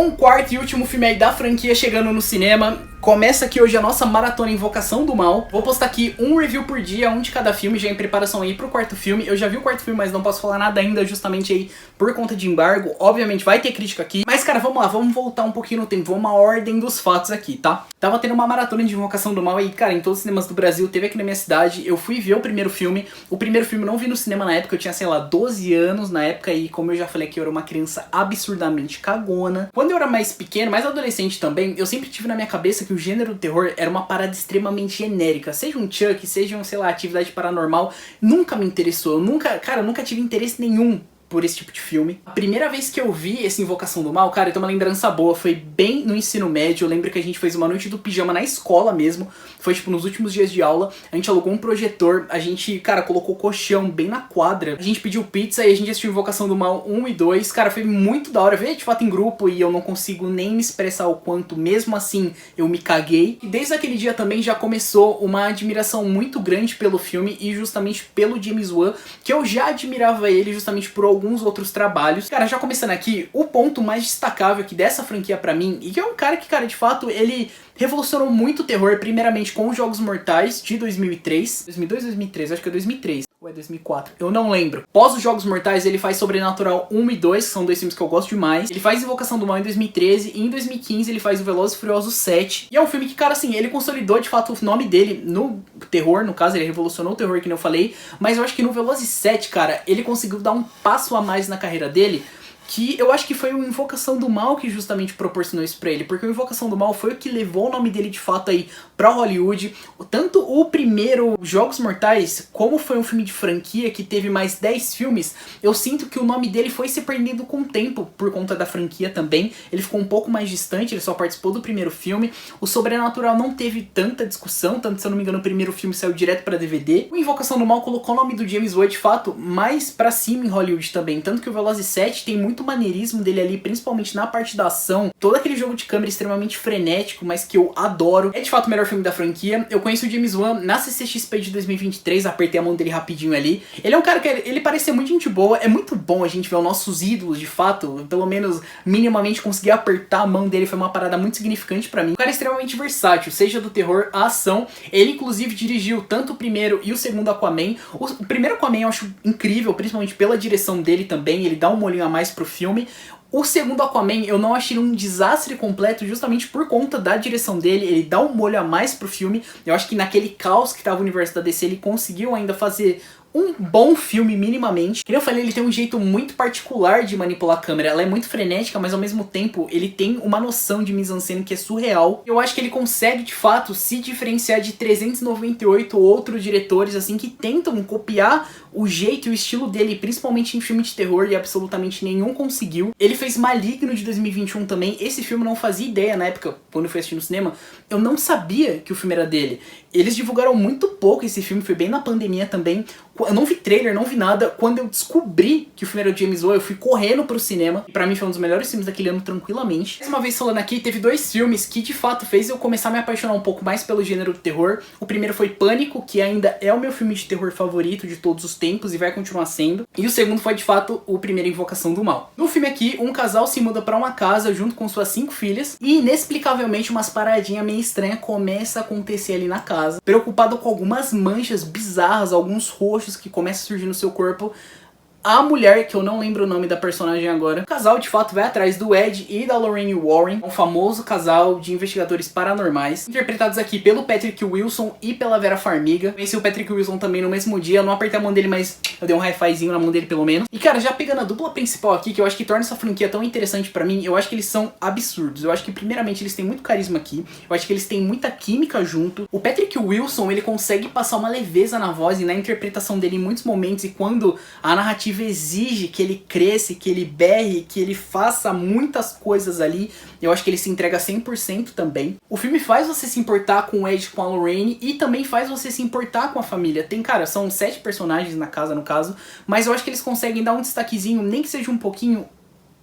Com o quarto e último filme aí da franquia chegando no cinema, começa aqui hoje a nossa maratona Invocação do Mal. Vou postar aqui um review por dia, um de cada filme, já em preparação aí pro quarto filme. Eu já vi o quarto filme, mas não posso falar nada ainda, justamente aí por conta de embargo. Obviamente vai ter crítica aqui, mas cara, vamos lá, vamos voltar um pouquinho no tempo, vamos à ordem dos fatos aqui, tá? Tava tendo uma maratona de Invocação do Mal aí, cara, em todos os cinemas do Brasil, teve aqui na minha cidade. Eu fui ver o primeiro filme não vi no cinema na época, eu tinha, sei lá, 12 anos na época e como eu já falei aqui, eu era uma criança absurdamente cagona. Quando eu era mais pequeno, mais adolescente também, eu sempre tive na minha cabeça que o gênero do terror era uma parada extremamente genérica. Seja um Chuck, seja um, sei lá, atividade paranormal, nunca me interessou. Eu nunca tive interesse nenhum por esse tipo de filme. A primeira vez que eu vi essa Invocação do Mal, cara, eu tenho uma lembrança boa, foi bem no ensino médio. Eu lembro que a gente fez uma noite do pijama na escola mesmo, foi tipo nos últimos dias de aula, a gente alugou um projetor, a gente, cara, colocou colchão bem na quadra, a gente pediu pizza e a gente assistiu Invocação do Mal 1 e 2, cara, foi muito da hora, ver de fato em grupo e eu não consigo nem me expressar o quanto, mesmo assim, eu me caguei. E desde aquele dia também já começou uma admiração muito grande pelo filme e justamente pelo James Wan, que eu já admirava ele justamente por alguns outros trabalhos. Cara, já começando aqui, o ponto mais destacável aqui dessa franquia pra mim, e que é um cara que, cara, de fato, ele revolucionou muito o terror, primeiramente com os Jogos Mortais de 2003. 2002 ou 2003? Acho que é 2003. Ou é 2004? Eu não lembro. Pós os Jogos Mortais, ele faz Sobrenatural 1 e 2, que são dois filmes que eu gosto demais. Ele faz Invocação do Mal em 2013 e em 2015 ele faz o Velozes e Furiosos 7. E é um filme que, cara, assim, ele consolidou de fato o nome dele no terror, no caso, ele revolucionou o terror, que nem eu falei. Mas eu acho que no Velozes 7, cara, ele conseguiu dar um passo a mais na carreira dele, que eu acho que foi o Invocação do Mal que justamente proporcionou isso pra ele, porque o Invocação do Mal foi o que levou o nome dele de fato aí pra Hollywood. Tanto o primeiro Jogos Mortais, como foi um filme de franquia que teve mais 10 filmes, eu sinto que o nome dele foi se perdendo com o tempo por conta da franquia também. Ele ficou um pouco mais distante, ele só participou do primeiro filme. O Sobrenatural não teve tanta discussão, tanto se eu não me engano o primeiro filme saiu direto pra DVD. O Invocação do Mal colocou o nome do James Wan de fato mais pra cima em Hollywood também, tanto que o Velozes 7 tem muito maneirismo dele ali, principalmente na parte da ação, todo aquele jogo de câmera extremamente frenético, mas que eu adoro. É de fato o melhor filme da franquia. Eu conheci o James Wan na CCXP de 2023, apertei a mão dele rapidinho ali. Ele é um cara que ele parece ser muito gente boa, é muito bom a gente ver os nossos ídolos de fato, pelo menos minimamente conseguir apertar a mão dele foi uma parada muito significante pra mim. Um cara extremamente versátil, seja do terror à ação. Ele inclusive dirigiu tanto o primeiro e o segundo Aquaman. O primeiro Aquaman eu acho incrível, principalmente pela direção dele também, ele dá um molhinho a mais pro filme. O segundo Aquaman eu não achei um desastre completo justamente por conta da direção dele, ele dá um molho a mais pro filme. Eu acho que naquele caos que tava o universo da DC ele conseguiu ainda fazer um bom filme minimamente. Como eu falei, ele tem um jeito muito particular de manipular a câmera. Ela é muito frenética, mas ao mesmo tempo ele tem uma noção de mise-en-scène que é surreal. Eu acho que ele consegue de fato se diferenciar de 398 outros diretores assim que tentam copiar o jeito e o estilo dele, principalmente em filme de terror, e absolutamente nenhum conseguiu. Ele fez Maligno de 2021 também. Esse filme eu não fazia ideia na época, quando eu fui assistir no cinema. Eu não sabia que o filme era dele. Eles divulgaram muito pouco esse filme, foi bem na pandemia também. Eu não vi trailer, não vi nada. Quando eu descobri que o filme era o James Wan, eu fui correndo pro cinema. E pra mim foi um dos melhores filmes daquele ano, tranquilamente. Mais uma vez falando aqui, teve dois filmes que de fato fez eu começar a me apaixonar um pouco mais pelo gênero do terror. O primeiro foi Pânico, que ainda é o meu filme de terror favorito de todos os tempos e vai continuar sendo. E o segundo foi de fato o primeiro Invocação do Mal. No filme aqui, um casal se muda pra uma casa junto com suas 5 filhas e inexplicavelmente umas paradinhas meio estranhas começam a acontecer ali na casa. Preocupado com algumas manchas bizarras, alguns roxos que começam a surgir no seu corpo, a mulher, que eu não lembro o nome da personagem agora, o casal de fato vai atrás do Ed e da Lorraine Warren, um famoso casal de investigadores paranormais, interpretados aqui pelo Patrick Wilson e pela Vera Farmiga. Conheci o Patrick Wilson também no mesmo dia, eu não apertei a mão dele, mas eu dei um hi-fizinho na mão dele pelo menos. E cara, já pegando a dupla principal aqui, que eu acho que torna essa franquia tão interessante pra mim, eu acho que eles são absurdos. Eu acho que primeiramente eles têm muito carisma aqui, eu acho que eles têm muita química junto. O Patrick Wilson, ele consegue passar uma leveza na voz e na interpretação dele em muitos momentos, e quando a narrativa exige que ele cresça, que ele berre, que ele faça muitas coisas ali, eu acho que ele se entrega 100% também. O filme faz você se importar com o Ed, com a Lorraine, e também faz você se importar com a família. Tem, cara, são 7 personagens na casa, no caso, mas eu acho que eles conseguem dar um destaquezinho, nem que seja um pouquinho,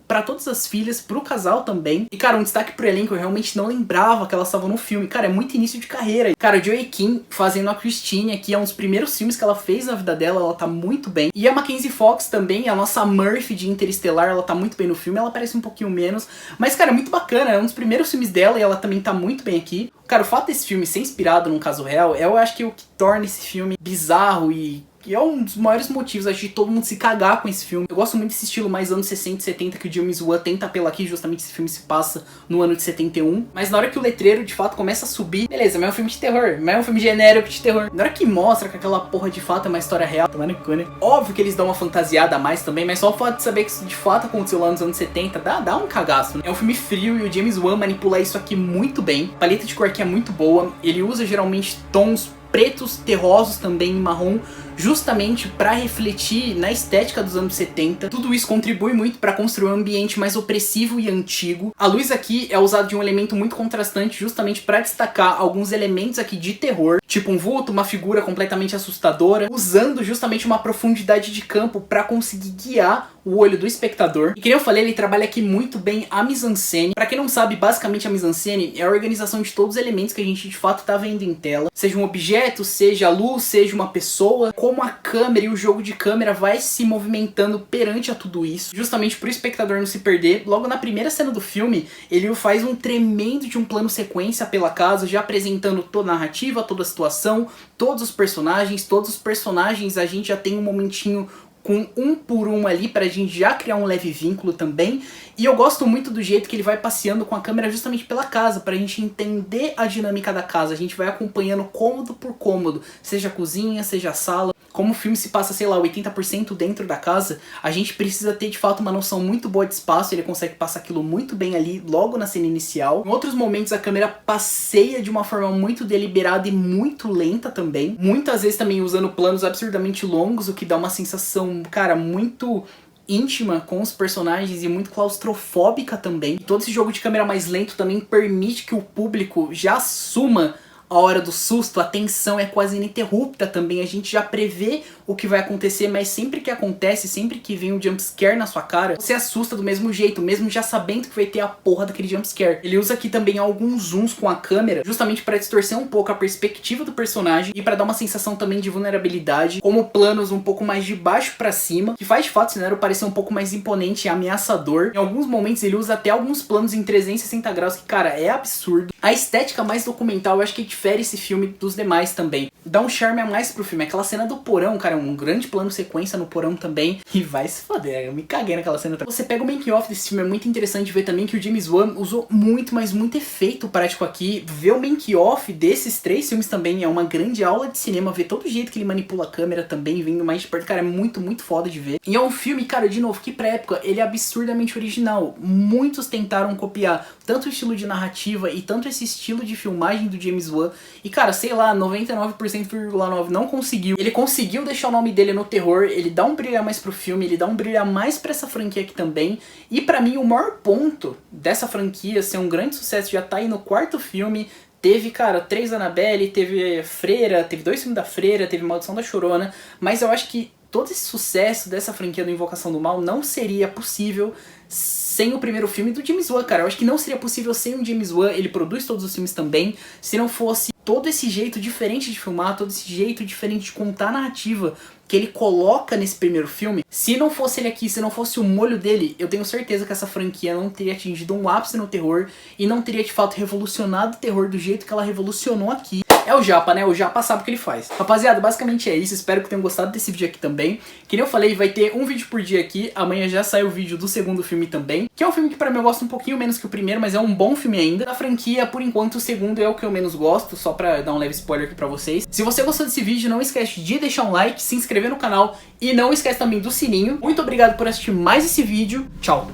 pra todas as filhas, pro casal também. E, cara, um destaque pro elenco, eu realmente não lembrava que elas estavam no filme. Cara, é muito início de carreira. Cara, a Joey Kim fazendo a Christine aqui, é um dos primeiros filmes que ela fez na vida dela, ela tá muito bem. E a Mackenzie Fox também, a nossa Murphy de Interestelar, ela tá muito bem no filme, ela parece um pouquinho menos. Mas, cara, é muito bacana, é um dos primeiros filmes dela e ela também tá muito bem aqui. Cara, o fato desse filme ser inspirado num caso real, eu acho que é o que torna esse filme bizarro e é um dos maiores motivos, acho, de todo mundo se cagar com esse filme. Eu gosto muito desse estilo mais anos 60 e 70 que o James Wan tenta apelar aqui, justamente esse filme se passa no ano de 71. Mas na hora que o letreiro, de fato, começa a subir, beleza, mas é um filme de terror, mas é um filme genérico de terror. Na hora que mostra que aquela porra de fato é uma história real, tomando cu, né? Óbvio que eles dão uma fantasiada a mais também, mas só o fato de saber que isso de fato aconteceu lá nos anos 70, dá um cagaço, né? É um filme frio e o James Wan manipula isso aqui muito bem. A paleta de cor aqui é muito boa, ele usa geralmente tons pretos, terrosos também, marrom, justamente para refletir na estética dos anos 70. Tudo isso contribui muito para construir um ambiente mais opressivo e antigo. A luz aqui é usada de um elemento muito contrastante justamente para destacar alguns elementos aqui de terror, tipo um vulto, uma figura completamente assustadora, usando justamente uma profundidade de campo para conseguir guiar o olho do espectador. E como eu falei, ele trabalha aqui muito bem a mise-en-scène. Pra quem não sabe, basicamente a mise-en-scène é a organização de todos os elementos que a gente de fato tá vendo em tela. Seja um objeto, seja a luz, seja uma pessoa. Como a câmera e o jogo de câmera vai se movimentando perante a tudo isso. Justamente pro espectador não se perder. Logo na primeira cena do filme, ele faz um tremendo de um plano sequência pela casa, já apresentando toda a narrativa, toda a situação, todos os personagens. Todos os personagens a gente já tem um momentinho com um por um ali pra gente já criar um leve vínculo também. E eu gosto muito do jeito que ele vai passeando com a câmera justamente pela casa, pra gente entender a dinâmica da casa. A gente vai acompanhando cômodo por cômodo, seja a cozinha, seja a sala. Como o filme se passa, sei lá, 80% dentro da casa, a gente precisa ter de fato uma noção muito boa de espaço. Ele consegue passar aquilo muito bem ali logo na cena inicial. Em outros momentos a câmera passeia de uma forma muito deliberada e muito lenta também. Muitas vezes também usando planos absurdamente longos, o que dá uma sensação, cara, muito íntima com os personagens e muito claustrofóbica também. E todo esse jogo de câmera mais lento também permite que o público já assuma a hora do susto, a tensão é quase ininterrupta também, a gente já prevê o que vai acontecer, mas sempre que acontece, sempre que vem um jumpscare na sua cara, você assusta do mesmo jeito, mesmo já sabendo que vai ter a porra daquele jumpscare. Ele usa aqui também alguns zooms com a câmera, justamente para distorcer um pouco a perspectiva do personagem e para dar uma sensação também de vulnerabilidade, como planos um pouco mais de baixo para cima, que faz de fato o cenário parecer um pouco mais imponente e ameaçador. Em alguns momentos ele usa até alguns planos em 360 graus, que, cara, é absurdo. A estética mais documental, eu acho que difere esse filme dos demais também. Dá um charme a mais pro filme. Aquela cena do porão, cara, um grande plano sequência no porão também. E vai se foder, eu me caguei naquela cena também. Você pega o making-off desse filme, é muito interessante ver também que o James Wan usou muito, mas muito efeito prático aqui. Ver o making-off desses 3 filmes também é uma grande aula de cinema. Ver todo o jeito que ele manipula a câmera também, vindo mais de perto, cara, é muito, muito foda de ver. E é um filme, cara, de novo, que pra época, ele é absurdamente original. Muitos tentaram copiar tanto o estilo de narrativa e tanto esse estilo de filmagem do James Wan. E, cara, sei lá, 99,9% não conseguiu. Ele conseguiu deixar o nome dele no terror, ele dá um brilho a mais pro filme, ele dá um brilho a mais pra essa franquia aqui também. E pra mim, o maior ponto dessa franquia ser um grande sucesso já tá aí no 4º filme. Teve, cara, 3 Annabelle, teve Freira, teve 2 filmes da Freira, teve Maldição da Chorona. Mas eu acho que todo esse sucesso dessa franquia do Invocação do Mal não seria possível sem o primeiro filme do James Wan, cara. Eu acho que não seria possível sem o James Wan, ele produz todos os filmes também, se não fosse todo esse jeito diferente de filmar, todo esse jeito diferente de contar a narrativa que ele coloca nesse primeiro filme. Se não fosse ele aqui, se não fosse o molho dele, eu tenho certeza que essa franquia não teria atingido um ápice no terror e não teria de fato revolucionado o terror do jeito que ela revolucionou aqui. É o Japa, né? O Japa sabe o que ele faz. Rapaziada, basicamente é isso. Espero que tenham gostado desse vídeo aqui também. Que nem eu falei, vai ter um vídeo por dia aqui. Amanhã já sai o vídeo do segundo filme também. Que é um filme que pra mim eu gosto um pouquinho menos que o primeiro, mas é um bom filme ainda. Da franquia, por enquanto, o segundo é o que eu menos gosto. Só pra dar um leve spoiler aqui pra vocês. Se você gostou desse vídeo, não esquece de deixar um like, se inscrever no canal e não esquece também do sininho. Muito obrigado por assistir mais esse vídeo. Tchau!